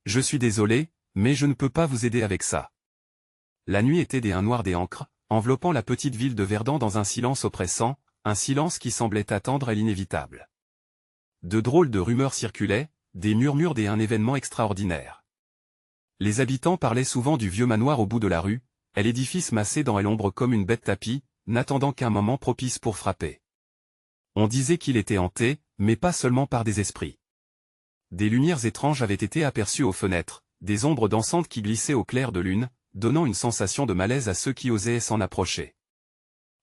Je suis désolé, mais je ne peux pas vous aider avec ça. La nuit était un noir des ancres, enveloppant la petite ville de Verdun dans un silence oppressant, un silence qui semblait attendre l'inévitable. De drôles de rumeurs circulaient, des murmures d'un événement extraordinaire. Les habitants parlaient souvent du vieux manoir au bout de la rue, l'édifice massé dans l'ombre comme une bête tapie, n'attendant qu'un moment propice pour frapper. On disait qu'il était hanté, mais pas seulement par des esprits. Des lumières étranges avaient été aperçues aux fenêtres, des ombres dansantes qui glissaient au clair de lune, donnant une sensation de malaise à ceux qui osaient s'en approcher.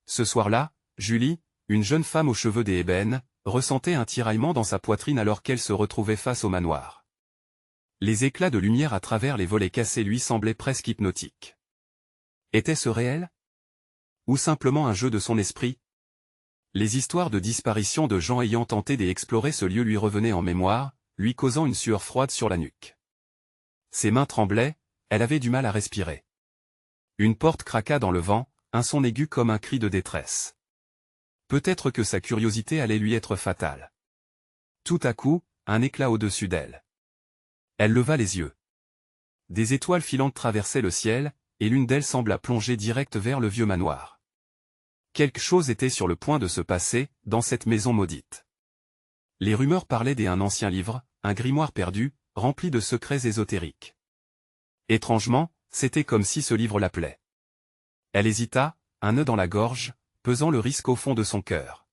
Ce soir-là, Julie, une jeune femme aux cheveux des ébènes, ressentait un tiraillement dans sa poitrine alors qu'elle se retrouvait face au manoir. Les éclats de lumière à travers les volets cassés lui semblaient presque hypnotiques. Était-ce réel? Ou simplement un jeu de son esprit? Les histoires de disparition de gens ayant tenté d'explorer ce lieu lui revenaient en mémoire, lui causant une sueur froide sur la nuque. Ses mains tremblaient, elle avait du mal à respirer. Une porte craqua dans le vent, un son aigu comme un cri de détresse. Peut-être que sa curiosité allait lui être fatale. Tout à coup, un éclat au-dessus d'elle. Elle leva les yeux. Des étoiles filantes traversaient le ciel, et l'une d'elles sembla plonger direct vers le vieux manoir. Quelque chose était sur le point de se passer, dans cette maison maudite. Les rumeurs parlaient d'un ancien livre, un grimoire perdu, rempli de secrets ésotériques. Étrangement, c'était comme si ce livre l'appelait. Elle hésita, un nœud dans la gorge, pesant le risque au fond de son cœur.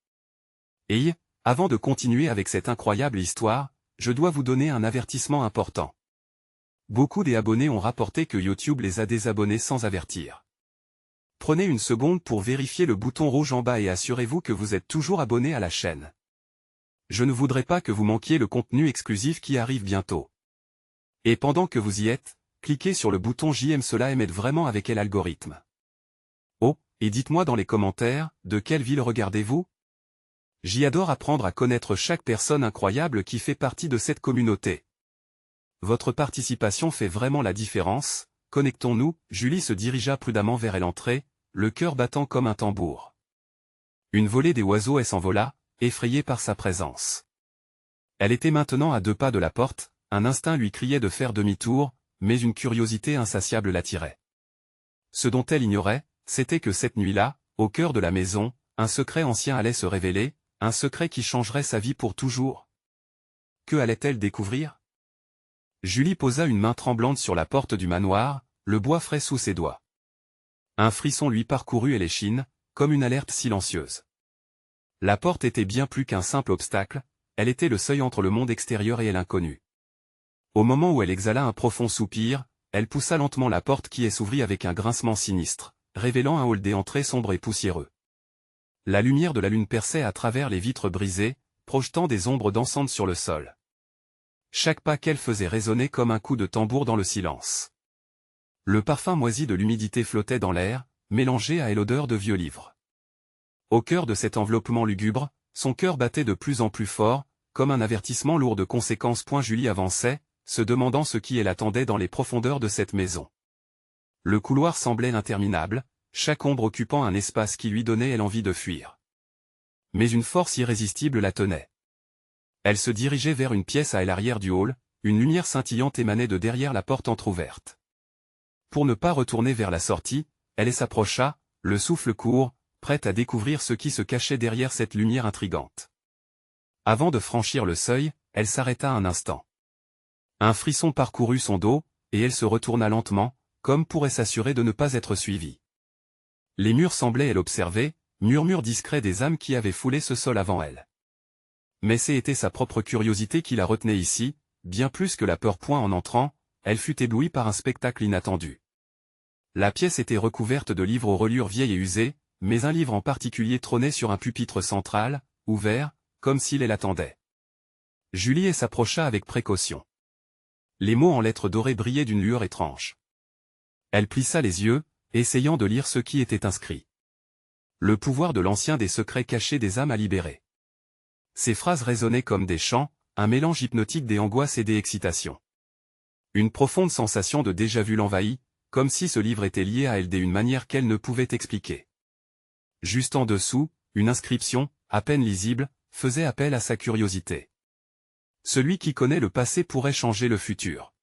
Et, avant de continuer avec cette incroyable histoire, je dois vous donner un avertissement important. Beaucoup des abonnés ont rapporté que YouTube les a désabonnés sans avertir. Prenez une seconde pour vérifier le bouton rouge en bas et assurez-vous que vous êtes toujours abonné à la chaîne. Je ne voudrais pas que vous manquiez le contenu exclusif qui arrive bientôt. Et pendant que vous y êtes, cliquez sur le bouton j'aime, cela m'aide vraiment avec l'algorithme. Oh, et dites-moi dans les commentaires, de quelle ville regardez-vous? J'y adore apprendre à connaître chaque personne incroyable qui fait partie de cette communauté. Votre participation fait vraiment la différence. Connectons-nous. Julie se dirigea prudemment vers l'entrée, le cœur battant comme un tambour. Une volée des oiseaux s'envola, effrayée par sa présence. Elle était maintenant à 2 pas de la porte, un instinct lui criait de faire demi-tour, mais une curiosité insatiable l'attirait. Ce dont elle ignorait, c'était que cette nuit-là, au cœur de la maison, un secret ancien allait se révéler, un secret qui changerait sa vie pour toujours. Que allait-elle découvrir? Julie posa une main tremblante sur la porte du manoir, le bois frais sous ses doigts. Un frisson lui parcourut l'échine, comme une alerte silencieuse. La porte était bien plus qu'un simple obstacle, elle était le seuil entre le monde extérieur et l'inconnu. Au moment où elle exhala un profond soupir, elle poussa lentement la porte qui s'ouvrit avec un grincement sinistre, révélant un hall d'éentrée sombre et poussiéreux. La lumière de la lune perçait à travers les vitres brisées, projetant des ombres dansantes sur le sol. Chaque pas qu'elle faisait résonnait comme un coup de tambour dans le silence. Le parfum moisi de l'humidité flottait dans l'air, mélangé à l'odeur de vieux livres. Au cœur de cet enveloppement lugubre, son cœur battait de plus en plus fort, comme un avertissement lourd de conséquences. Julie avançait, se demandant ce qui l'attendait dans les profondeurs de cette maison. Le couloir semblait interminable, chaque ombre occupant un espace qui lui donnait l'envie de fuir. Mais une force irrésistible la tenait. Elle se dirigeait vers une pièce à l'arrière du hall, une lumière scintillante émanait de derrière la porte entr'ouverte. Pour ne pas retourner vers la sortie, elle s'approcha, le souffle court, prête à découvrir ce qui se cachait derrière cette lumière intrigante. Avant de franchir le seuil, elle s'arrêta un instant. Un frisson parcourut son dos, et elle se retourna lentement, comme pour s'assurer de ne pas être suivie. Les murs semblaient l'observer, murmure discret des âmes qui avaient foulé ce sol avant elle. Mais c'était sa propre curiosité qui la retenait ici, bien plus que la peur. En entrant, elle fut éblouie par un spectacle inattendu. La pièce était recouverte de livres aux reliures vieilles et usées, mais un livre en particulier trônait sur un pupitre central, ouvert, comme s'il l'attendait. Julie s'approcha avec précaution. Les mots en lettres dorées brillaient d'une lueur étrange. Elle plissa les yeux, essayant de lire ce qui était inscrit. Le pouvoir de l'ancien des secrets cachés des âmes à libérer. Ces phrases résonnaient comme des chants, un mélange hypnotique des angoisses et des excitations. Une profonde sensation de déjà-vu l'envahit, comme si ce livre était lié à elle d'une manière qu'elle ne pouvait expliquer. Juste en dessous, une inscription, à peine lisible, faisait appel à sa curiosité. Celui qui connaît le passé pourrait changer le futur.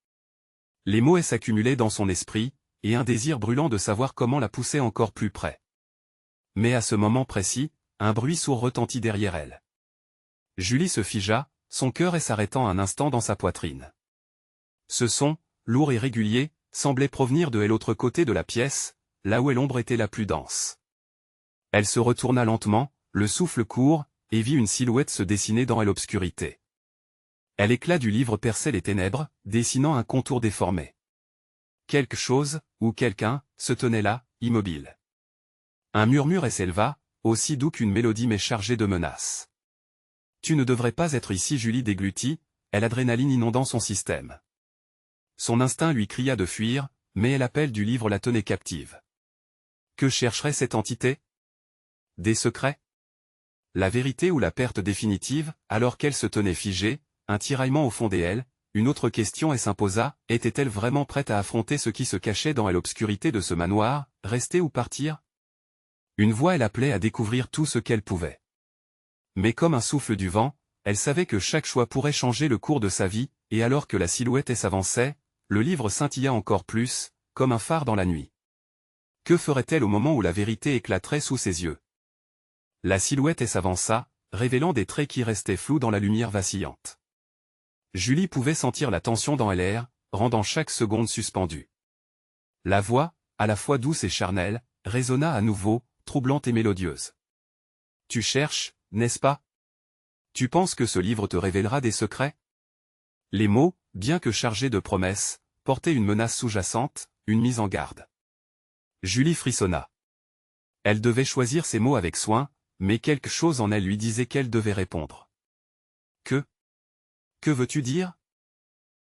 Les mots s'accumulaient dans son esprit, et un désir brûlant de savoir comment la pousser encore plus près. Mais à ce moment précis, un bruit sourd retentit derrière elle. Julie se figea, son cœur s'arrêtant un instant dans sa poitrine. Ce son, lourd et régulier, semblait provenir de l'autre côté de la pièce, là où l'ombre était la plus dense. Elle se retourna lentement, le souffle court, et vit une silhouette se dessiner dans l'obscurité. L'éclat du livre perçait les ténèbres, dessinant un contour déformé. Quelque chose, ou quelqu'un, se tenait là, immobile. Un murmure s'éleva, aussi doux qu'une mélodie mais chargée de menaces. Tu ne devrais pas être ici, Julie déglutit, l'adrénaline inondant son système. Son instinct lui cria de fuir, mais l'appel du livre la tenait captive. Que chercherait cette entité? Des secrets? La vérité ou la perte définitive, alors qu'elle se tenait figée, un tiraillement au fond d'elle, une autre question s'imposa, était-elle vraiment prête à affronter ce qui se cachait dans l'obscurité de ce manoir, rester ou partir? Une voix l'appelait à découvrir tout ce qu'elle pouvait. Mais comme un souffle du vent, elle savait que chaque choix pourrait changer le cours de sa vie, et alors que la silhouette s'avançait, le livre scintilla encore plus, comme un phare dans la nuit. Que ferait-elle au moment où la vérité éclaterait sous ses yeux? La silhouette s'avança, révélant des traits qui restaient flous dans la lumière vacillante. Julie pouvait sentir la tension dans l'air, rendant chaque seconde suspendue. La voix, à la fois douce et charnelle, résonna à nouveau, troublante et mélodieuse. Tu cherches, n'est-ce pas? Tu penses que ce livre te révélera des secrets? Les mots, bien que chargés de promesses, portaient une menace sous-jacente, une mise en garde. Julie frissonna. Elle devait choisir ses mots avec soin, mais quelque chose en elle lui disait qu'elle devait répondre. Que veux-tu dire?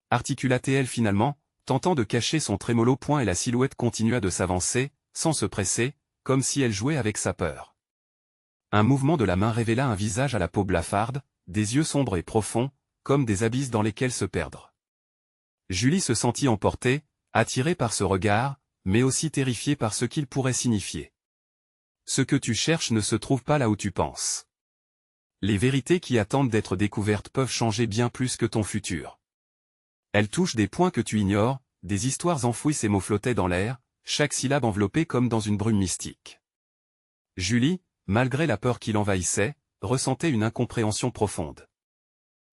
Articula-t-elle finalement, tentant de cacher son trémolo point, et la silhouette continua de s'avancer, sans se presser, comme si elle jouait avec sa peur. Un mouvement de la main révéla un visage à la peau blafarde, des yeux sombres et profonds, comme des abysses dans lesquels se perdre. Julie se sentit emportée, attirée par ce regard, mais aussi terrifiée par ce qu'il pourrait signifier. Ce que tu cherches ne se trouve pas là où tu penses. Les vérités qui attendent d'être découvertes peuvent changer bien plus que ton futur. Elles touchent des points que tu ignores, des histoires enfouies. Ces mots flottaient dans l'air, chaque syllabe enveloppée comme dans une brume mystique. Julie, malgré la peur qui l'envahissait, ressentait une incompréhension profonde.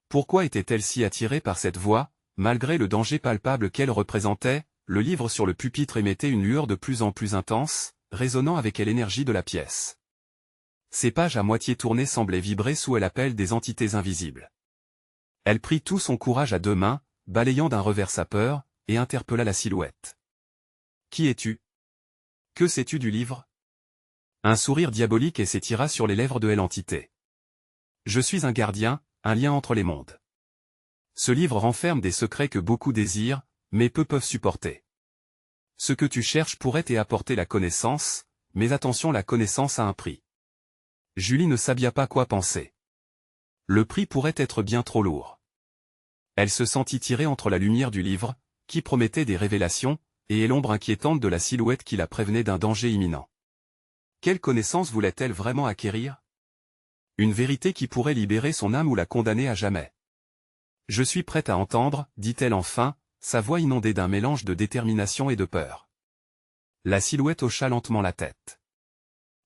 Pourquoi était-elle si attirée par cette voix, malgré le danger palpable qu'elle représentait? Le livre sur le pupitre émettait une lueur de plus en plus intense, résonnant avec l'énergie de la pièce. Ses pages à moitié tournées semblaient vibrer sous l'appel des entités invisibles. Elle prit tout son courage à deux mains, balayant d'un revers sa peur, et interpella la silhouette. Qui es-tu? Que sais-tu du livre? Un sourire diabolique s'étira sur les lèvres de l'entité. Je suis un gardien, un lien entre les mondes. Ce livre renferme des secrets que beaucoup désirent, mais peu peuvent supporter. Ce que tu cherches pourrait t'apporter la connaissance, mais attention, la connaissance a un prix. Julie ne savait pas quoi penser. Le prix pourrait être bien trop lourd. Elle se sentit tirée entre la lumière du livre, qui promettait des révélations, et l'ombre inquiétante de la silhouette qui la prévenait d'un danger imminent. Quelle connaissance voulait-elle vraiment acquérir? Une vérité qui pourrait libérer son âme ou la condamner à jamais. Je suis prête à entendre, dit-elle enfin, sa voix inondée d'un mélange de détermination et de peur. La silhouette hocha lentement la tête.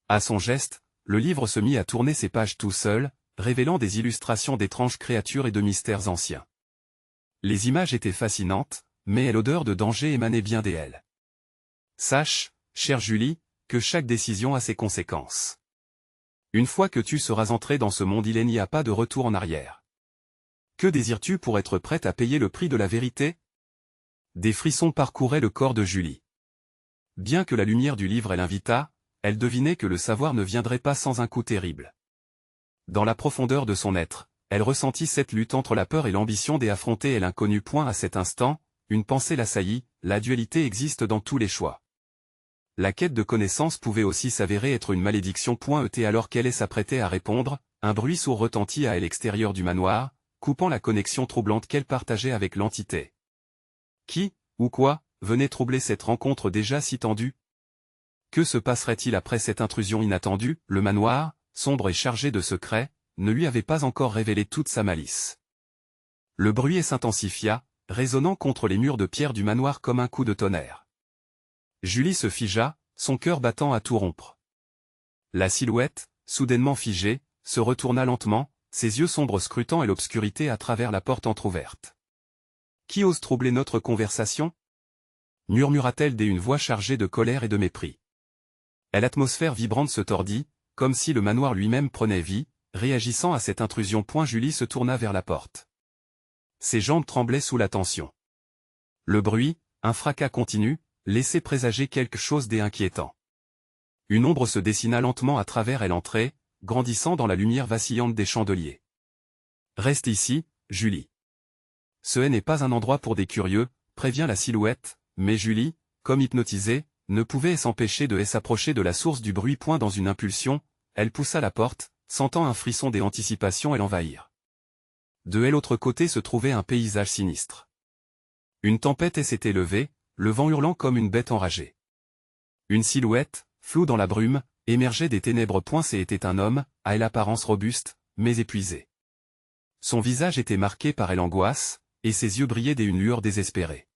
À son geste, le livre se mit à tourner ses pages tout seul, révélant des illustrations d'étranges créatures et de mystères anciens. Les images étaient fascinantes, mais l'odeur de danger émanait bien d'elles. Sache, chère Julie, que chaque décision a ses conséquences. Une fois que tu seras entrée dans ce monde, il n'y a pas de retour en arrière. Que désires-tu pour être prête à payer le prix de la vérité? Des frissons parcouraient le corps de Julie. Bien que la lumière du livre l'invitât, elle devinait que le savoir ne viendrait pas sans un coup terrible. Dans la profondeur de son être, elle ressentit cette lutte entre la peur et l'ambition d'affronter l'inconnu. À cet instant, une pensée l'assaillit, la dualité existe dans tous les choix. La quête de connaissance pouvait aussi s'avérer être une malédiction. Alors qu'elle s'apprêtait à répondre, un bruit sourd retentit à l'extérieur du manoir, coupant la connexion troublante qu'elle partageait avec l'entité. Qui, ou quoi, venait troubler cette rencontre déjà si tendue? Que se passerait-il après cette intrusion inattendue? Le manoir, sombre et chargé de secrets, ne lui avait pas encore révélé toute sa malice. Le bruit s'intensifia, résonnant contre les murs de pierre du manoir comme un coup de tonnerre. Julie se figea, son cœur battant à tout rompre. La silhouette, soudainement figée, se retourna lentement, ses yeux sombres scrutant l'obscurité à travers la porte entr'ouverte. « Qui ose troubler notre conversation ?» murmura-t-elle d'une voix chargée de colère et de mépris. L'atmosphère vibrante se tordit, comme si le manoir lui-même prenait vie, réagissant à cette intrusion. Julie se tourna vers la porte. Ses jambes tremblaient sous la tension. Le bruit, un fracas continu, laissait présager quelque chose d'inquiétant. Une ombre se dessina lentement à travers l'entrée, grandissant dans la lumière vacillante des chandeliers. « Reste ici, Julie. Ce n'est pas un endroit pour des curieux, prévient la silhouette, mais Julie, comme hypnotisée, ne pouvait s'empêcher de s'approcher de la source du bruit. Dans une impulsion, elle poussa la porte, sentant un frisson d'anticipation l'envahir. De l'autre côté se trouvait un paysage sinistre. Une tempête s'était levée, le vent hurlant comme une bête enragée. Une silhouette, floue dans la brume, émergeait des ténèbres. C'était un homme, à l'apparence robuste, mais épuisé. Son visage était marqué par l'angoisse, et ses yeux brillaient d'une lueur désespérée.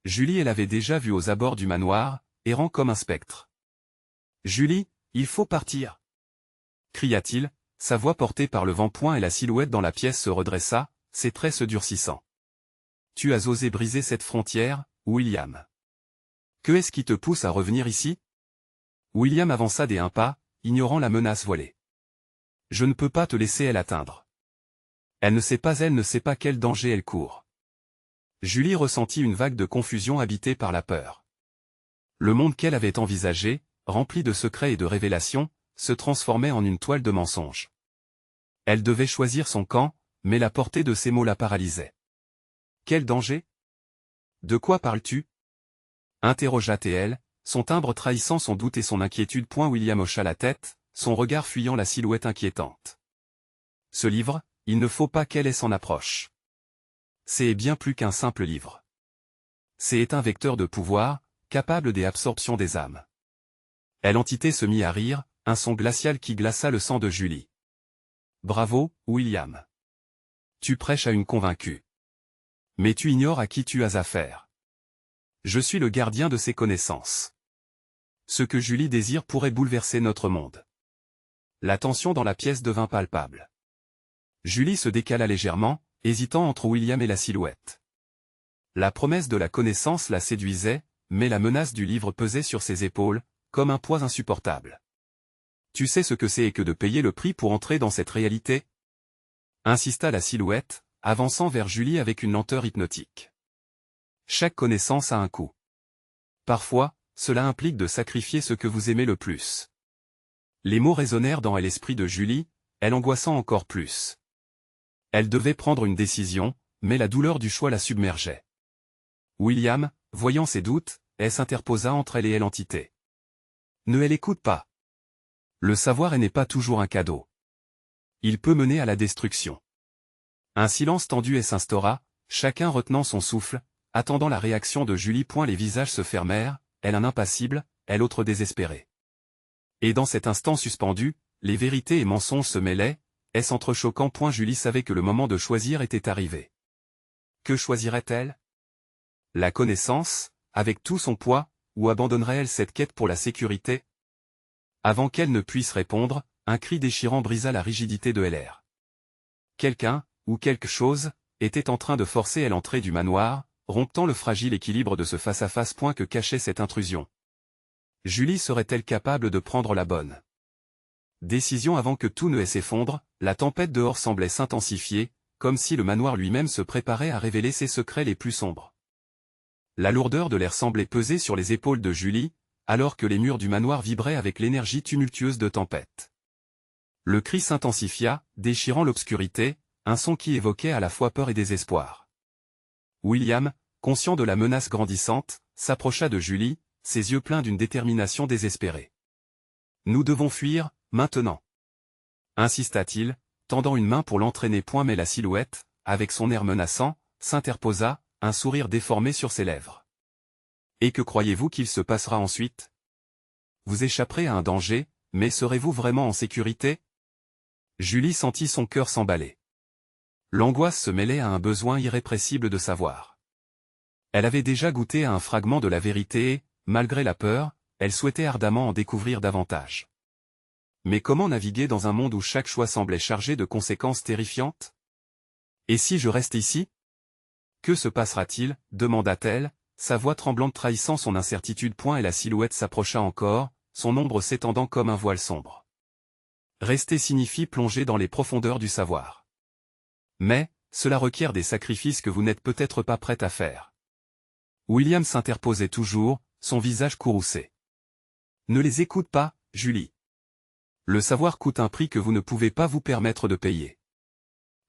Julie l'avait déjà vu aux abords du manoir, errant comme un spectre. « Julie, il faut partir !» cria-t-il, sa voix portée par le vent. Et la silhouette dans la pièce se redressa, ses traits se durcissant. « Tu as osé briser cette frontière, William. Que est-ce qui te pousse à revenir ici ?» William avança un pas, ignorant la menace voilée. « Je ne peux pas te laisser l'atteindre. Elle ne sait pas quel danger elle court. » Julie ressentit une vague de confusion habitée par la peur. Le monde qu'elle avait envisagé, rempli de secrets et de révélations, se transformait en une toile de mensonges. Elle devait choisir son camp, mais la portée de ces mots la paralysait. « Quel danger ? De quoi parles-tu » interrogea-t-elle, son timbre trahissant son doute et son inquiétude. William hocha la tête, son regard fuyant la silhouette inquiétante. « Ce livre, il ne faut pas qu'elle s'en approche. C'est bien plus qu'un simple livre. C'est un vecteur de pouvoir, capable des absorptions des âmes. » L'entité se mit à rire, un son glacial qui glaça le sang de Julie. « Bravo, William. Tu prêches à une convaincue. Mais tu ignores à qui tu as affaire. Je suis le gardien de ses connaissances. Ce que Julie désire pourrait bouleverser notre monde. » La tension dans la pièce devint palpable. Julie se décala légèrement, hésitant entre William et la silhouette. La promesse de la connaissance la séduisait, mais la menace du livre pesait sur ses épaules, comme un poids insupportable. « Tu sais ce que c'est que de payer le prix pour entrer dans cette réalité ?» insista la silhouette, avançant vers Julie avec une lenteur hypnotique. « Chaque connaissance a un coût. Parfois, cela implique de sacrifier ce que vous aimez le plus. » Les mots résonnèrent dans l'esprit de Julie, elle angoissant encore plus. Elle devait prendre une décision, mais la douleur du choix la submergeait. William, voyant ses doutes, s'interposa entre elle et l'entité. « Ne l'écoute pas. Le savoir n'est pas toujours un cadeau. Il peut mener à la destruction. » Un silence tendu s'instaura, chacun retenant son souffle, attendant la réaction de Julie. Les visages se fermèrent, elle un impassible, elle autre désespérée. Et dans cet instant suspendu, les vérités et mensonges se mêlaient, s'entrechoquant. Julie savait que le moment de choisir était arrivé. Que choisirait-elle? La connaissance, avec tout son poids, ou abandonnerait-elle cette quête pour la sécurité? Avant qu'elle ne puisse répondre, un cri déchirant brisa la rigidité de l'air. Quelqu'un, ou quelque chose, était en train de forcer l'entrée du manoir, rompant le fragile équilibre de ce face-à-face. Que cachait cette intrusion? Julie serait-elle capable de prendre la bonne décision avant que tout ne s'effondre? La tempête dehors semblait s'intensifier, comme si le manoir lui-même se préparait à révéler ses secrets les plus sombres. La lourdeur de l'air semblait peser sur les épaules de Julie, alors que les murs du manoir vibraient avec l'énergie tumultueuse de tempête. Le cri s'intensifia, déchirant l'obscurité, un son qui évoquait à la fois peur et désespoir. William, conscient de la menace grandissante, s'approcha de Julie, ses yeux pleins d'une détermination désespérée. « Nous devons fuir, maintenant !» insista-t-il, tendant une main pour l'entraîner. Mais la silhouette, avec son air menaçant, s'interposa, un sourire déformé sur ses lèvres. « Et que croyez-vous qu'il se passera ensuite? Vous échapperez à un danger, mais serez-vous vraiment en sécurité? » Julie sentit son cœur s'emballer. L'angoisse se mêlait à un besoin irrépressible de savoir. Elle avait déjà goûté à un fragment de la vérité et, malgré la peur, elle souhaitait ardemment en découvrir davantage. Mais comment naviguer dans un monde où chaque choix semblait chargé de conséquences terrifiantes? Et si je reste ici? Que se passera-t-il? Demanda-t-elle, sa voix tremblante trahissant son incertitude. Et la silhouette s'approcha encore, son ombre s'étendant comme un voile sombre. Rester signifie plonger dans les profondeurs du savoir. Mais, cela requiert des sacrifices que vous n'êtes peut-être pas prête à faire. William s'interposait toujours, son visage courroucé. Ne les écoute pas, Julie. Le savoir coûte un prix que vous ne pouvez pas vous permettre de payer.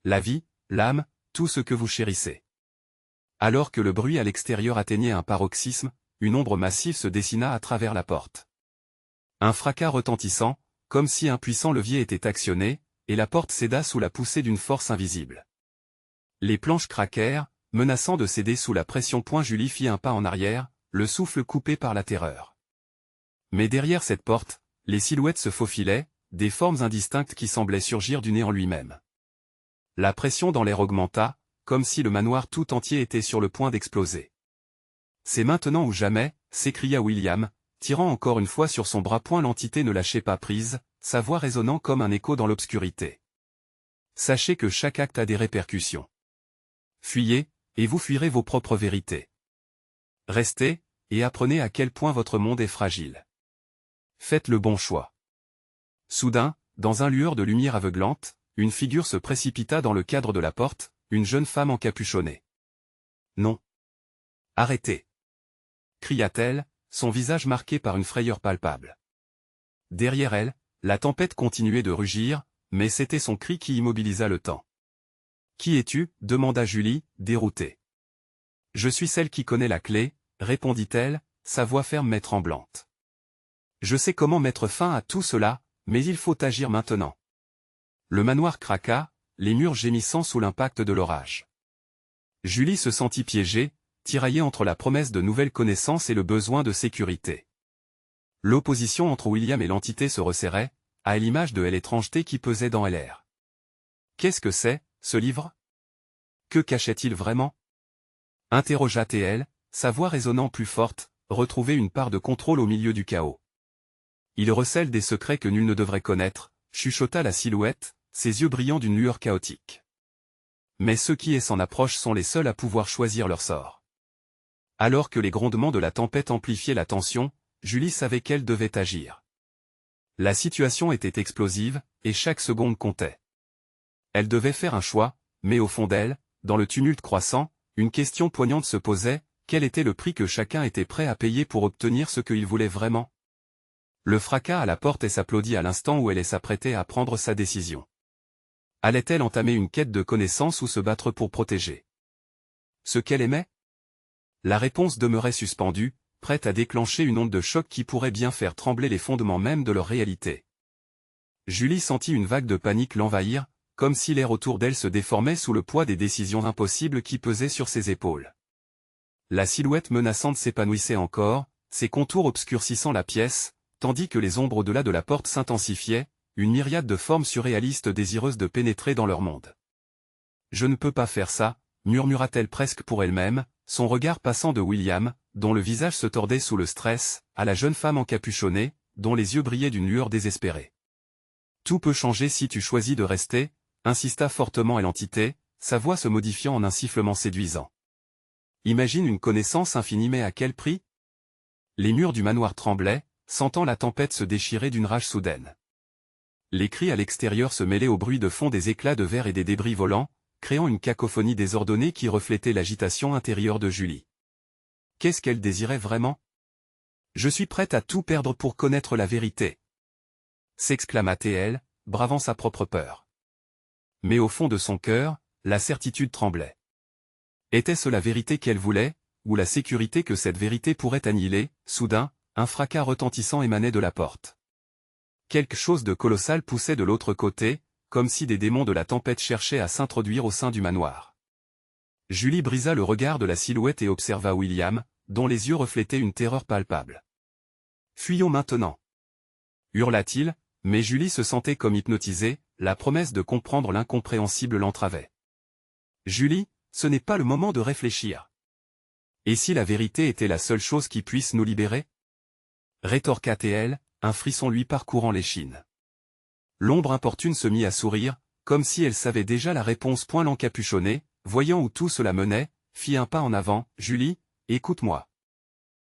La vie, l'âme, tout ce que vous chérissez. Alors que le bruit à l'extérieur atteignait un paroxysme, une ombre massive se dessina à travers la porte. Un fracas retentissant, comme si un puissant levier était actionné, et la porte céda sous la poussée d'une force invisible. Les planches craquèrent, menaçant de céder sous la pression. Julie fit un pas en arrière, le souffle coupé par la terreur. Mais derrière cette porte, les silhouettes se faufilaient, des formes indistinctes qui semblaient surgir du néant lui-même. La pression dans l'air augmenta, comme si le manoir tout entier était sur le point d'exploser. C'est maintenant ou jamais, s'écria William, tirant encore une fois sur son bras. L'entité ne lâchait pas prise, sa voix résonnant comme un écho dans l'obscurité. Sachez que chaque acte a des répercussions. Fuyez, et vous fuirez vos propres vérités. Restez, et apprenez à quel point votre monde est fragile. Faites le bon choix. Soudain, dans un lueur de lumière aveuglante, une figure se précipita dans le cadre de la porte, une jeune femme encapuchonnée. Non. Arrêtez. Cria-t-elle, son visage marqué par une frayeur palpable. Derrière elle, la tempête continuait de rugir, mais c'était son cri qui immobilisa le temps. Qui es-tu? Demanda Julie, déroutée. Je suis celle qui connaît la clé, répondit-elle, sa voix ferme mais tremblante. Je sais comment mettre fin à tout cela, mais il faut agir maintenant. Le manoir craqua, les murs gémissant sous l'impact de l'orage. Julie se sentit piégée, tiraillée entre la promesse de nouvelles connaissances et le besoin de sécurité. L'opposition entre William et l'entité se resserrait, à l'image de l'étrangeté qui pesait dans l'air. Qu'est-ce que c'est, ce livre? Que cachait-il vraiment? Interrogea-t-elle, sa voix résonnant plus forte, retrouver une part de contrôle au milieu du chaos. Il recèle des secrets que nul ne devrait connaître, chuchota la silhouette, ses yeux brillant d'une lueur chaotique. Mais ceux qui s'en approchent sont les seuls à pouvoir choisir leur sort. Alors que les grondements de la tempête amplifiaient la tension, Julie savait qu'elle devait agir. La situation était explosive, et chaque seconde comptait. Elle devait faire un choix, mais au fond d'elle, dans le tumulte croissant, une question poignante se posait, quel était le prix que chacun était prêt à payer pour obtenir ce qu'il voulait vraiment? Le fracas à la porte s'applaudit à l'instant où elle s'apprêtait à prendre sa décision. Allait-elle entamer une quête de connaissance ou se battre pour protéger ce qu'elle aimait? La réponse demeurait suspendue, prête à déclencher une onde de choc qui pourrait bien faire trembler les fondements même de leur réalité. Julie sentit une vague de panique l'envahir, comme si l'air autour d'elle se déformait sous le poids des décisions impossibles qui pesaient sur ses épaules. La silhouette menaçante s'épanouissait encore, ses contours obscurcissant la pièce, tandis que les ombres au-delà de la porte s'intensifiaient, une myriade de formes surréalistes désireuses de pénétrer dans leur monde. « Je ne peux pas faire ça », murmura-t-elle presque pour elle-même, son regard passant de William, dont le visage se tordait sous le stress, à la jeune femme encapuchonnée, dont les yeux brillaient d'une lueur désespérée. « Tout peut changer si tu choisis de rester », insista fortement l'entité, sa voix se modifiant en un sifflement séduisant. « Imagine une connaissance infinie mais à quel prix ?» Les murs du manoir tremblaient, sentant la tempête se déchirer d'une rage soudaine. Les cris à l'extérieur se mêlaient au bruit de fond des éclats de verre et des débris volants, créant une cacophonie désordonnée qui reflétait l'agitation intérieure de Julie. Qu'est-ce qu'elle désirait vraiment? « Je suis prête à tout perdre pour connaître la vérité !» s'exclama-t-elle, bravant sa propre peur. Mais au fond de son cœur, la certitude tremblait. Était-ce la vérité qu'elle voulait, ou la sécurité que cette vérité pourrait annihiler? Soudain, un fracas retentissant émanait de la porte. Quelque chose de colossal poussait de l'autre côté, comme si des démons de la tempête cherchaient à s'introduire au sein du manoir. Julie brisa le regard de la silhouette et observa William, dont les yeux reflétaient une terreur palpable. « Fuyons maintenant !» hurla-t-il, mais Julie se sentait comme hypnotisée, la promesse de comprendre l'incompréhensible l'entravait. Julie, ce n'est pas le moment de réfléchir. Et si la vérité était la seule chose qui puisse nous libérer? Rétorqua-t-elle, un frisson lui parcourant l'échine. L'ombre importune se mit à sourire, comme si elle savait déjà la réponse. L'encapuchonné, voyant où tout cela menait, fit un pas en avant. Julie, écoute-moi.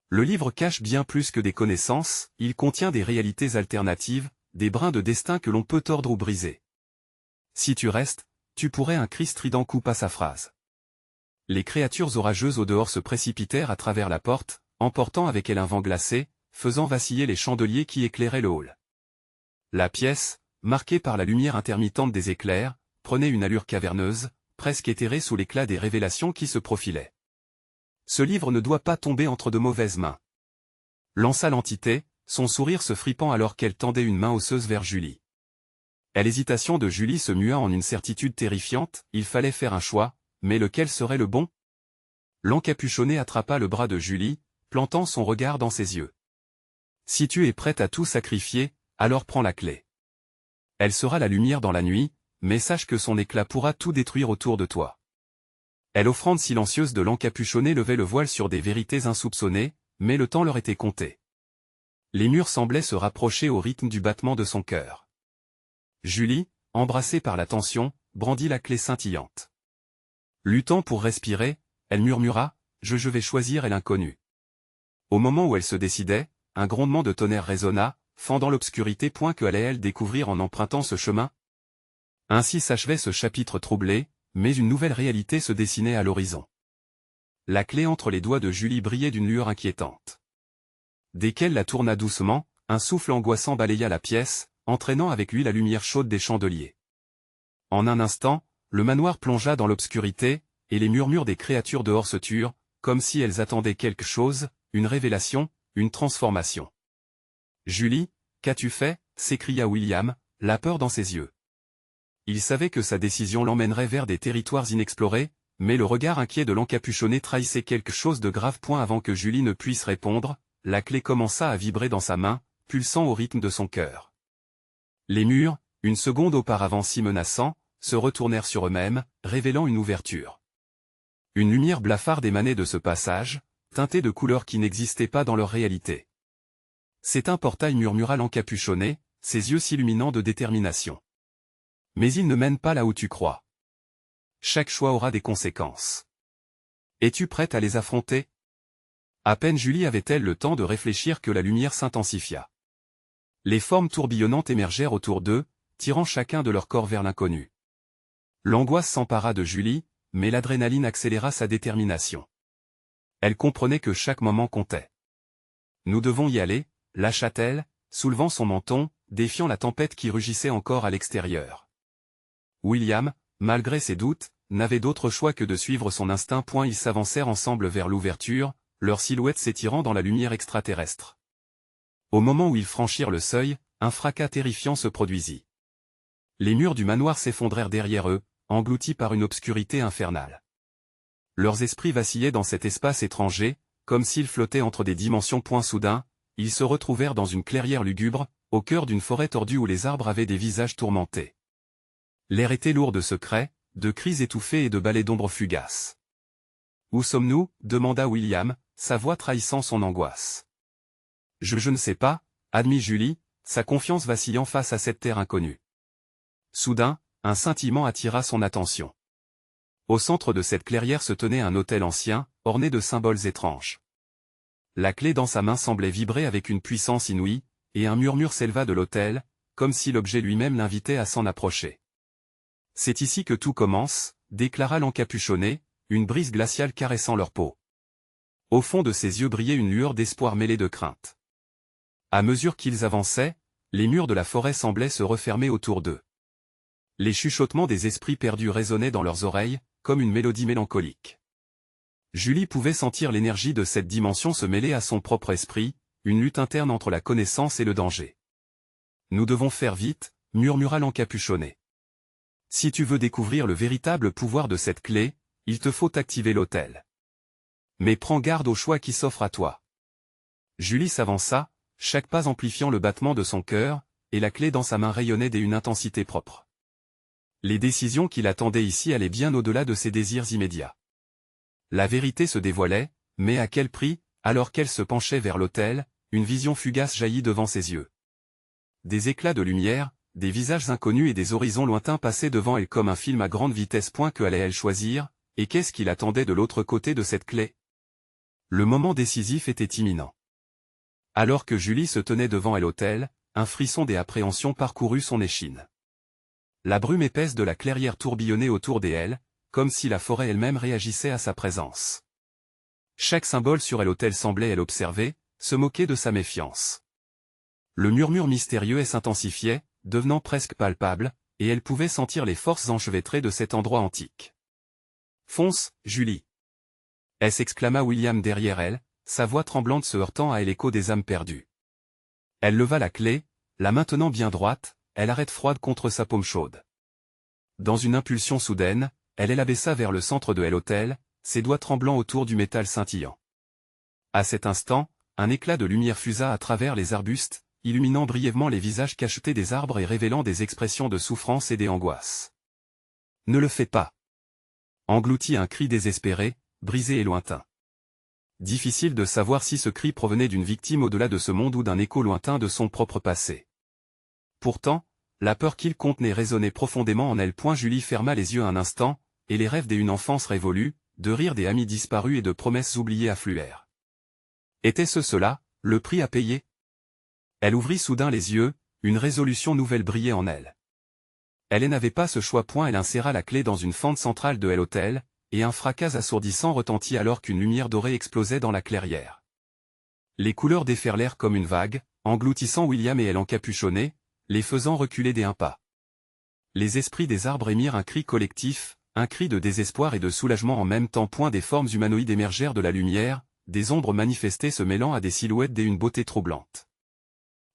Le livre cache bien plus que des connaissances, il contient des réalités alternatives, des brins de destin que l'on peut tordre ou briser. Si tu restes, tu pourrais. Un cri strident coupa sa phrase. Les créatures orageuses au dehors se précipitèrent à travers la porte, emportant avec elles un vent glacé, faisant vaciller les chandeliers qui éclairaient le hall. La pièce, marquée par la lumière intermittente des éclairs, prenait une allure caverneuse, presque éthérée sous l'éclat des révélations qui se profilaient. Ce livre ne doit pas tomber entre de mauvaises mains. Lança l'entité, son sourire se fripant alors qu'elle tendait une main osseuse vers Julie. L'hésitation de Julie se mua en une certitude terrifiante, il fallait faire un choix, mais lequel serait le bon? L'encapuchonné attrapa le bras de Julie, plantant son regard dans ses yeux. Si tu es prête à tout sacrifier, alors prends la clé. Elle sera la lumière dans la nuit, mais sache que son éclat pourra tout détruire autour de toi. L'offrande silencieuse de l'encapuchonné levait le voile sur des vérités insoupçonnées, mais le temps leur était compté. Les murs semblaient se rapprocher au rythme du battement de son cœur. Julie, embrassée par la tension, brandit la clé scintillante. Luttant pour respirer, elle murmura, « Je vais choisir l'inconnu. » Au moment où elle se décidait, un grondement de tonnerre résonna, fendant l'obscurité. Que allait-elle découvrir en empruntant ce chemin? Ainsi s'achevait ce chapitre troublé, mais une nouvelle réalité se dessinait à l'horizon. La clé entre les doigts de Julie brillait d'une lueur inquiétante. Dès qu'elle la tourna doucement, un souffle angoissant balaya la pièce, entraînant avec lui la lumière chaude des chandeliers. En un instant, le manoir plongea dans l'obscurité, et les murmures des créatures dehors se turent, comme si elles attendaient quelque chose, une révélation, une transformation. « Julie, qu'as-tu fait » s'écria William, la peur dans ses yeux. Il savait que sa décision l'emmènerait vers des territoires inexplorés, mais le regard inquiet de l'encapuchonné trahissait quelque chose de grave. Avant que Julie ne puisse répondre, la clé commença à vibrer dans sa main, pulsant au rythme de son cœur. Les murs, une seconde auparavant si menaçants, se retournèrent sur eux-mêmes, révélant une ouverture. Une lumière blafarde émanait de ce passage, teintée de couleurs qui n'existaient pas dans leur réalité. « C'est un portail » murmura l'encapuchonné, ses yeux s'illuminant de détermination. « Mais il ne mène pas là où tu crois. Chaque choix aura des conséquences. Es-tu prête à les affronter ?» À peine Julie avait-elle le temps de réfléchir que la lumière s'intensifia. Les formes tourbillonnantes émergèrent autour d'eux, tirant chacun de leur corps vers l'inconnu. L'angoisse s'empara de Julie, mais l'adrénaline accéléra sa détermination. Elle comprenait que chaque moment comptait. « Nous devons y aller » lâcha-t-elle, soulevant son menton, défiant la tempête qui rugissait encore à l'extérieur. William, malgré ses doutes, n'avait d'autre choix que de suivre son instinct. Ils s'avancèrent ensemble vers l'ouverture, leurs silhouettes s'étirant dans la lumière extraterrestre. Au moment où ils franchirent le seuil, un fracas terrifiant se produisit. Les murs du manoir s'effondrèrent derrière eux, engloutis par une obscurité infernale. Leurs esprits vacillaient dans cet espace étranger, comme s'ils flottaient entre des dimensions. Soudain, ils se retrouvèrent dans une clairière lugubre, au cœur d'une forêt tordue où les arbres avaient des visages tourmentés. L'air était lourd de secrets, de cris étouffés et de balais d'ombres fugaces. « Où sommes-nous » demanda William, sa voix trahissant son angoisse. « Je ne sais pas » admit Julie, sa confiance vacillant face à cette terre inconnue. Soudain, un scintillement attira son attention. Au centre de cette clairière se tenait un autel ancien, orné de symboles étranges. La clé dans sa main semblait vibrer avec une puissance inouïe, et un murmure s'éleva de l'autel, comme si l'objet lui-même l'invitait à s'en approcher. « C'est ici que tout commence » déclara l'encapuchonné, une brise glaciale caressant leur peau. Au fond de ses yeux brillait une lueur d'espoir mêlée de crainte. À mesure qu'ils avançaient, les murs de la forêt semblaient se refermer autour d'eux. Les chuchotements des esprits perdus résonnaient dans leurs oreilles, comme une mélodie mélancolique. Julie pouvait sentir l'énergie de cette dimension se mêler à son propre esprit, une lutte interne entre la connaissance et le danger. « Nous devons faire vite » murmura l'encapuchonné. « Si tu veux découvrir le véritable pouvoir de cette clé, il te faut activer l'autel. Mais prends garde au choix qui s'offre à toi. » Julie s'avança, chaque pas amplifiant le battement de son cœur, et la clé dans sa main rayonnait d'une intensité propre. Les décisions qui l'attendaient ici allaient bien au-delà de ses désirs immédiats. La vérité se dévoilait, mais à quel prix? Alors qu'elle se penchait vers l'autel, une vision fugace jaillit devant ses yeux. Des éclats de lumière, des visages inconnus et des horizons lointains passaient devant elle comme un film à grande vitesse. Que allait-elle choisir, et qu'est-ce qui l'attendait de l'autre côté de cette clé? Le moment décisif était imminent. Alors que Julie se tenait devant elle l'autel, un frisson d'appréhension parcourut son échine. La brume épaisse de la clairière tourbillonnait autour d'elle, comme si la forêt elle-même réagissait à sa présence. Chaque symbole sur l'autel semblait elle observer, se moquer de sa méfiance. Le murmure mystérieux s'intensifiait, devenant presque palpable, et elle pouvait sentir les forces enchevêtrées de cet endroit antique. « Fonce, Julie !» s'exclama William derrière elle, sa voix tremblante se heurtant à l'écho des âmes perdues. Elle leva la clé, la main tenant bien droite, elle arrête froide contre sa paume chaude. Dans une impulsion soudaine, elle l'abaissa vers le centre de l'autel, ses doigts tremblants autour du métal scintillant. À cet instant, un éclat de lumière fusa à travers les arbustes, illuminant brièvement les visages cachetés des arbres et révélant des expressions de souffrance et d'angoisse. « Ne le fais pas !» engloutit un cri désespéré, brisé et lointain. Difficile de savoir si ce cri provenait d'une victime au-delà de ce monde ou d'un écho lointain de son propre passé. Pourtant, la peur qu'il contenait résonnait profondément en elle. Julie ferma les yeux un instant, et les rêves d'une enfance révolue, de rires des amis disparus et de promesses oubliées affluèrent. Était-ce cela, le prix à payer? Elle ouvrit soudain les yeux, une résolution nouvelle brillait en elle. Elle n'avait pas ce choix. Elle inséra la clé dans une fente centrale de l'autel, et un fracas assourdissant retentit alors qu'une lumière dorée explosait dans la clairière. Les couleurs déferlèrent comme une vague, engloutissant William et elle encapuchonnés, les faisant reculer d'un pas. Les esprits des arbres émirent un cri collectif, un cri de désespoir et de soulagement en même temps. Des formes humanoïdes émergèrent de la lumière, des ombres manifestées se mêlant à des silhouettes d'une beauté troublante.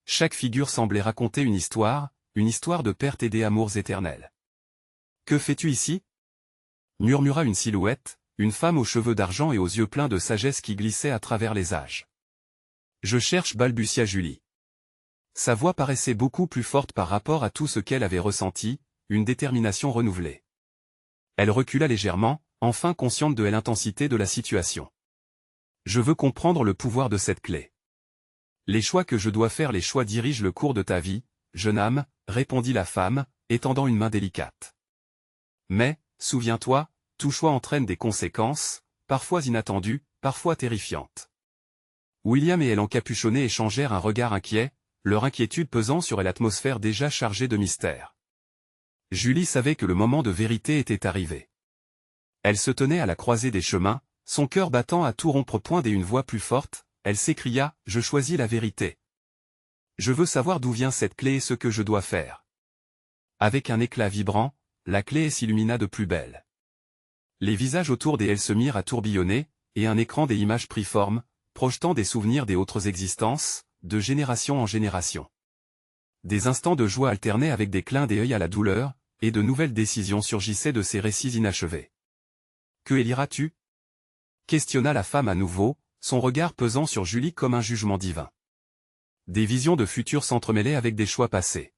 Chaque figure semblait raconter une histoire de perte et d'amours éternels. « Que fais-tu ici ?» murmura une silhouette, une femme aux cheveux d'argent et aux yeux pleins de sagesse qui glissaient à travers les âges. « Je cherche, balbutia Julie. Sa voix paraissait beaucoup plus forte par rapport à tout ce qu'elle avait ressenti, une détermination renouvelée. Elle recula légèrement, enfin consciente de l'intensité de la situation. « Je veux comprendre le pouvoir de cette clé. Les choix que je dois faire, les choix dirigent le cours de ta vie, jeune âme, répondit la femme, étendant une main délicate. Mais, souviens-toi, tout choix entraîne des conséquences, parfois inattendues, parfois terrifiantes. William et elle encapuchonnés échangèrent un regard inquiet, leur inquiétude pesant sur l'atmosphère déjà chargée de mystère. Julie savait que le moment de vérité était arrivé. Elle se tenait à la croisée des chemins, son cœur battant à tout rompre. Et une voix plus forte, elle s'écria, « Je choisis la vérité. Je veux savoir d'où vient cette clé et ce que je dois faire. » Avec un éclat vibrant, la clé s'illumina de plus belle. Les visages autour d'elle se mirent à tourbillonner, et un écran des images prit forme, projetant des souvenirs des autres existences, de génération en génération. Des instants de joie alternaient avec des clins d'œil à la douleur, et de nouvelles décisions surgissaient de ces récits inachevés. « Que éliras-tu » questionna la femme à nouveau, son regard pesant sur Julie comme un jugement divin. Des visions de futur s'entremêlaient avec des choix passés.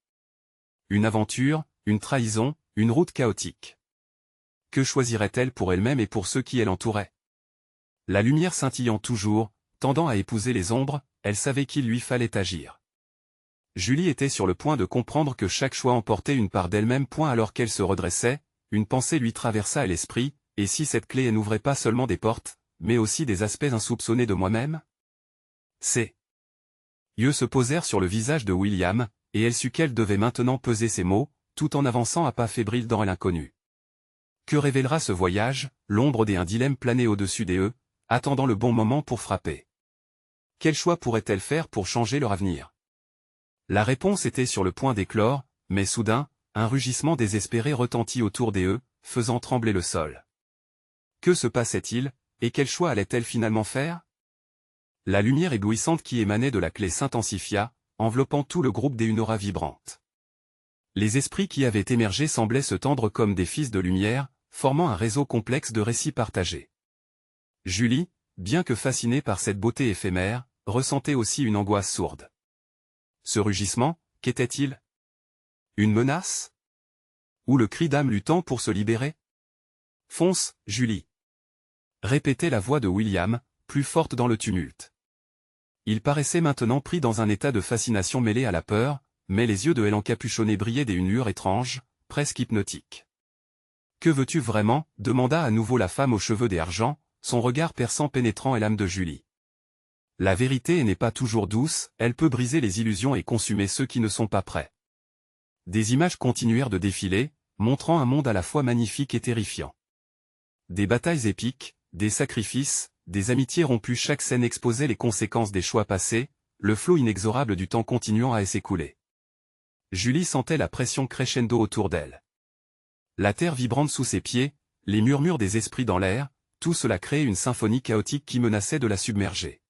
Une aventure, une trahison, une route chaotique. Que choisirait-elle pour elle-même et pour ceux qui l'entouraient? La lumière scintillant toujours, tendant à épouser les ombres, elle savait qu'il lui fallait agir. Julie était sur le point de comprendre que chaque choix emportait une part d'elle-même. Alors qu'elle se redressait, une pensée lui traversa à l'esprit, et si cette clé n'ouvrait pas seulement des portes, mais aussi des aspects insoupçonnés de moi-même? Ses yeux se posèrent sur le visage de William, et elle sut qu'elle devait maintenant peser ses mots, tout en avançant à pas fébriles dans l'inconnu. Que révélera ce voyage? L'ombre d'un dilemme planait au-dessus d'eux, attendant le bon moment pour frapper. Quel choix pourrait-elle faire pour changer leur avenir? La réponse était sur le point d'éclore, mais soudain, un rugissement désespéré retentit autour d'eux, faisant trembler le sol. Que se passait-il, et quel choix allait-elle finalement faire? La lumière éblouissante qui émanait de la clé s'intensifia, enveloppant tout le groupe d'une aura vibrante. Les esprits qui avaient émergé semblaient se tendre comme des fils de lumière, formant un réseau complexe de récits partagés. Julie, bien que fascinée par cette beauté éphémère, ressentait aussi une angoisse sourde. Ce rugissement, qu'était-il? Une menace? ou le cri d'âme luttant pour se libérer? Fonce, Julie. Répétait la voix de William, plus forte dans le tumulte. Il paraissait maintenant pris dans un état de fascination mêlé à la peur, mais les yeux de elle encapuchonnés brillaient d'une lueur étrange, presque hypnotique. « Que veux-tu vraiment » demanda à nouveau la femme aux cheveux d'argent, son regard perçant pénétrant et l'âme de Julie. La vérité n'est pas toujours douce, elle peut briser les illusions et consumer ceux qui ne sont pas prêts. Des images continuèrent de défiler, montrant un monde à la fois magnifique et terrifiant. Des batailles épiques, des sacrifices, des amitiés rompues, chaque scène exposait les conséquences des choix passés, le flot inexorable du temps continuant à s'écouler. Julie sentait la pression crescendo autour d'elle. La terre vibrante sous ses pieds, les murmures des esprits dans l'air, tout cela créait une symphonie chaotique qui menaçait de la submerger.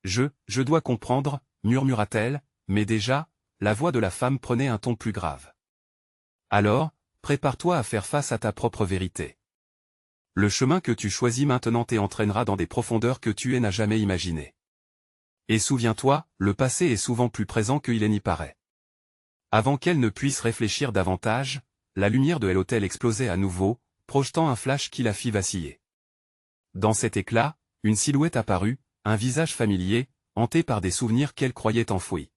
Je dois comprendre, murmura-t-elle, mais déjà, la voix de la femme prenait un ton plus grave. Alors, prépare-toi à faire face à ta propre vérité. Le chemin que tu choisis maintenant t'entraînera dans des profondeurs que tu n'as jamais imaginées. Et souviens-toi, le passé est souvent plus présent qu'il n'y paraît. Avant qu'elle ne puisse réfléchir davantage, la lumière de l'hôtel explosait à nouveau, projetant un flash qui la fit vaciller. Dans cet éclat, une silhouette apparut, un visage familier, hanté par des souvenirs qu'elle croyait enfouis.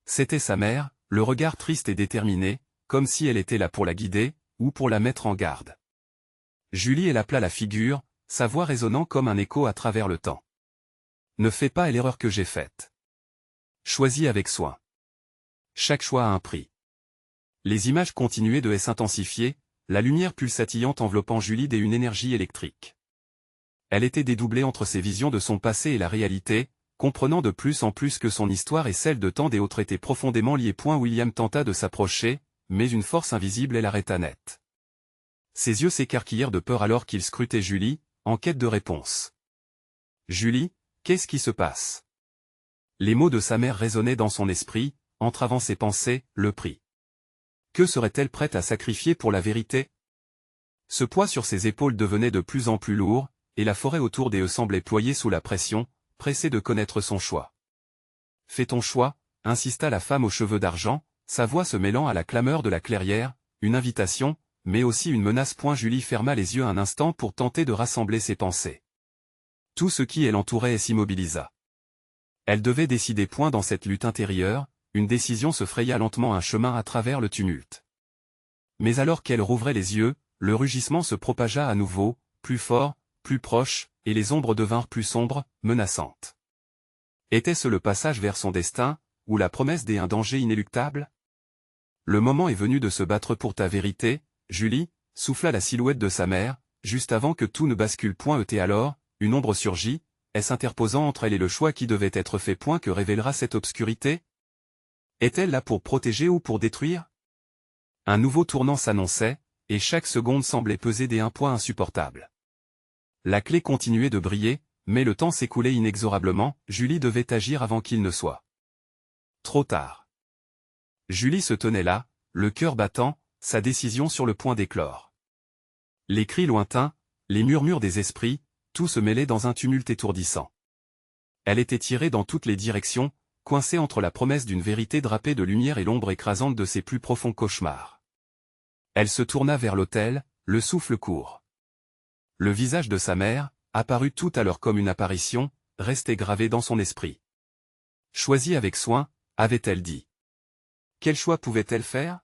C'était sa mère, le regard triste et déterminé, comme si elle était là pour la guider, ou pour la mettre en garde. Julie elle appela la figure, sa voix résonnant comme un écho à travers le temps. Ne fais pas l'erreur que j'ai faite. Choisis avec soin. Chaque choix a un prix. Les images continuaient de s'intensifier, la lumière pulsatillante enveloppant Julie d'une énergie électrique. Elle était dédoublée entre ses visions de son passé et la réalité, comprenant de plus en plus que son histoire et celle de tant d'autres étaient profondément liées. William tenta de s'approcher, mais une force invisible l'arrêta net. Ses yeux s'écarquillèrent de peur alors qu'il scrutait Julie, en quête de réponse. « Julie, qu'est-ce qui se passe ?» Les mots de sa mère résonnaient dans son esprit, entravant ses pensées, le prix. Que serait-elle prête à sacrifier pour la vérité? Ce poids sur ses épaules devenait de plus en plus lourd, et la forêt autour d'eux semblait ployer sous la pression, pressée de connaître son choix. « Fais ton choix » insista la femme aux cheveux d'argent, sa voix se mêlant à la clameur de la clairière, une invitation, mais aussi une menace. Julie ferma les yeux un instant pour tenter de rassembler ses pensées. Tout ce qui l'entourait s'immobilisa. Elle devait décider. Dans cette lutte intérieure, une décision se fraya lentement un chemin à travers le tumulte. Mais alors qu'elle rouvrait les yeux, le rugissement se propagea à nouveau, plus fort, plus proche, et les ombres devinrent plus sombres, menaçantes. Était-ce le passage vers son destin, ou la promesse d'un danger inéluctable? Le moment est venu de se battre pour ta vérité, Julie, souffla la silhouette de sa mère, juste avant que tout ne bascule. Et alors, une ombre surgit, s'interposant entre elle et le choix qui devait être fait. Que révélera cette obscurité? Est-elle là pour protéger ou pour détruire? Un nouveau tournant s'annonçait, et chaque seconde semblait peser un poids insupportable. La clé continuait de briller, mais le temps s'écoulait inexorablement. Julie devait agir avant qu'il ne soit trop tard. Julie se tenait là, le cœur battant, sa décision sur le point d'éclore. Les cris lointains, les murmures des esprits, tout se mêlait dans un tumulte étourdissant. Elle était tirée dans toutes les directions, coincée entre la promesse d'une vérité drapée de lumière et l'ombre écrasante de ses plus profonds cauchemars. Elle se tourna vers l'autel, le souffle court. Le visage de sa mère, apparu tout à l'heure comme une apparition, restait gravé dans son esprit. Choisis avec soin, avait-elle dit. Quel choix pouvait-elle faire?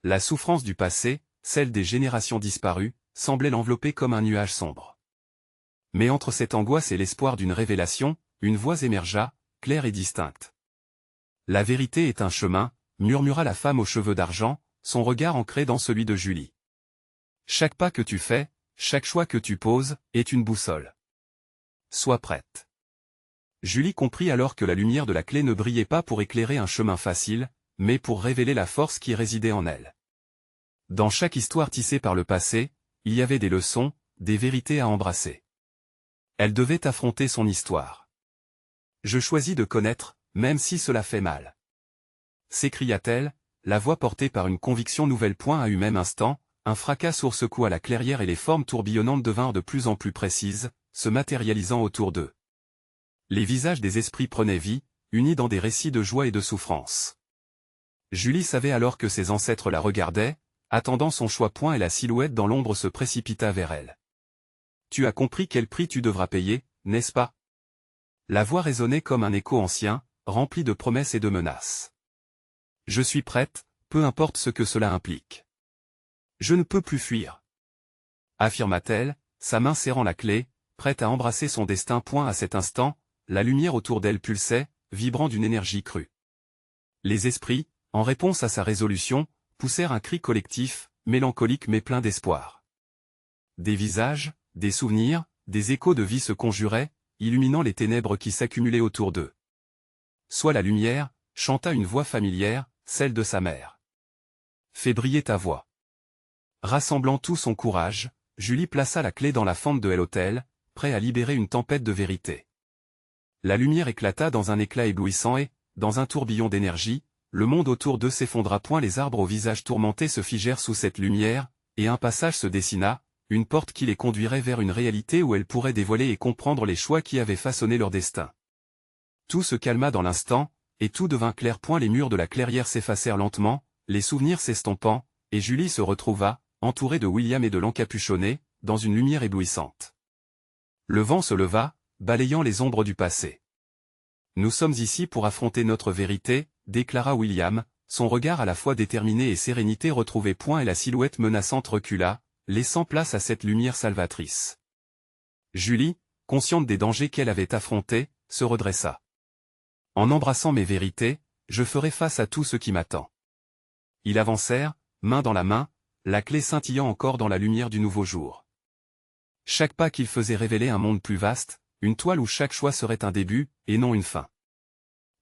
La souffrance du passé, celle des générations disparues, semblait l'envelopper comme un nuage sombre. Mais entre cette angoisse et l'espoir d'une révélation, une voix émergea, claire et distincte. La vérité est un chemin, murmura la femme aux cheveux d'argent, son regard ancré dans celui de Julie. Chaque pas que tu fais, chaque choix que tu poses, est une boussole. Sois prête. Julie comprit alors que la lumière de la clé ne brillait pas pour éclairer un chemin facile, mais pour révéler la force qui résidait en elle. Dans chaque histoire tissée par le passé, il y avait des leçons, des vérités à embrasser. Elle devait affronter son histoire. Je choisis de connaître, même si cela fait mal. S'écria-t-elle, la voix portée par une conviction nouvelle. À un même instant, un fracas sourd secoua la clairière et les formes tourbillonnantes devinrent de plus en plus précises, se matérialisant autour d'eux. Les visages des esprits prenaient vie, unis dans des récits de joie et de souffrance. Julie savait alors que ses ancêtres la regardaient, attendant son choix. Et la silhouette dans l'ombre se précipita vers elle. Tu as compris quel prix tu devras payer, n'est-ce pas? La voix résonnait comme un écho ancien, rempli de promesses et de menaces. Je suis prête, peu importe ce que cela implique. Je ne peux plus fuir, affirma-t-elle, sa main serrant la clé, prête à embrasser son destin. À cet instant, la lumière autour d'elle pulsait, vibrant d'une énergie crue. Les esprits, en réponse à sa résolution, poussèrent un cri collectif, mélancolique mais plein d'espoir. Des visages, des souvenirs, des échos de vie se conjuraient, illuminant les ténèbres qui s'accumulaient autour d'eux. Sois la lumière, chanta une voix familière, celle de sa mère. Fais briller ta voix. Rassemblant tout son courage, Julie plaça la clé dans la fente de l'autel, prêt à libérer une tempête de vérité. La lumière éclata dans un éclat éblouissant et, dans un tourbillon d'énergie, le monde autour d'eux s'effondra. Les arbres au visage tourmenté se figèrent sous cette lumière, et un passage se dessina, une porte qui les conduirait vers une réalité où elles pourraient dévoiler et comprendre les choix qui avaient façonné leur destin. Tout se calma dans l'instant, et tout devint clair. Les murs de la clairière s'effacèrent lentement, les souvenirs s'estompant, et Julie se retrouva, entourée de William et de l'encapuchonné, dans une lumière éblouissante. Le vent se leva, balayant les ombres du passé. Nous sommes ici pour affronter notre vérité, déclara William, son regard à la fois déterminé et sérénité retrouvée. Et la silhouette menaçante recula, laissant place à cette lumière salvatrice. Julie, consciente des dangers qu'elle avait affrontés, se redressa. En embrassant mes vérités, je ferai face à tout ce qui m'attend. Ils avancèrent, main dans la main, la clé scintillant encore dans la lumière du nouveau jour. Chaque pas qu'ils faisaient révélait un monde plus vaste, une toile où chaque choix serait un début, et non une fin.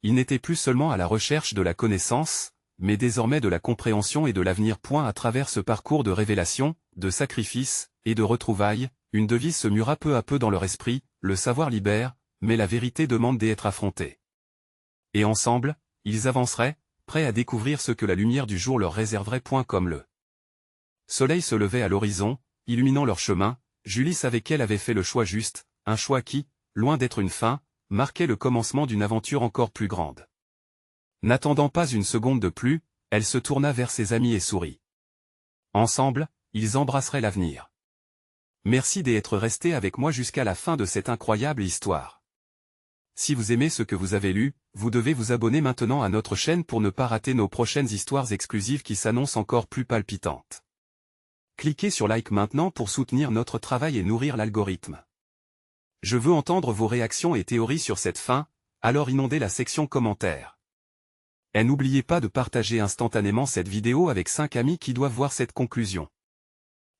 Ils n'étaient plus seulement à la recherche de la connaissance, mais désormais de la compréhension et de l'avenir. À travers ce parcours de révélation, de sacrifice, et de retrouvailles, une devise se mura peu à peu dans leur esprit, le savoir libère, mais la vérité demande d'être affrontée. Et ensemble, ils avanceraient, prêts à découvrir ce que la lumière du jour leur réserverait. Comme le soleil se levait à l'horizon, illuminant leur chemin, Julie savait qu'elle avait fait le choix juste, un choix qui, loin d'être une fin, marquait le commencement d'une aventure encore plus grande. N'attendant pas une seconde de plus, elle se tourna vers ses amis et sourit. Ensemble, ils embrasseraient l'avenir. Merci d'être resté avec moi jusqu'à la fin de cette incroyable histoire. Si vous aimez ce que vous avez lu, vous devez vous abonner maintenant à notre chaîne pour ne pas rater nos prochaines histoires exclusives qui s'annoncent encore plus palpitantes. Cliquez sur like maintenant pour soutenir notre travail et nourrir l'algorithme. Je veux entendre vos réactions et théories sur cette fin, alors inondez la section commentaires. Et n'oubliez pas de partager instantanément cette vidéo avec 5 amis qui doivent voir cette conclusion.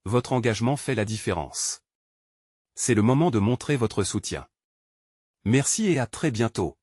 Votre engagement fait la différence. C'est le moment de montrer votre soutien. Merci et à très bientôt.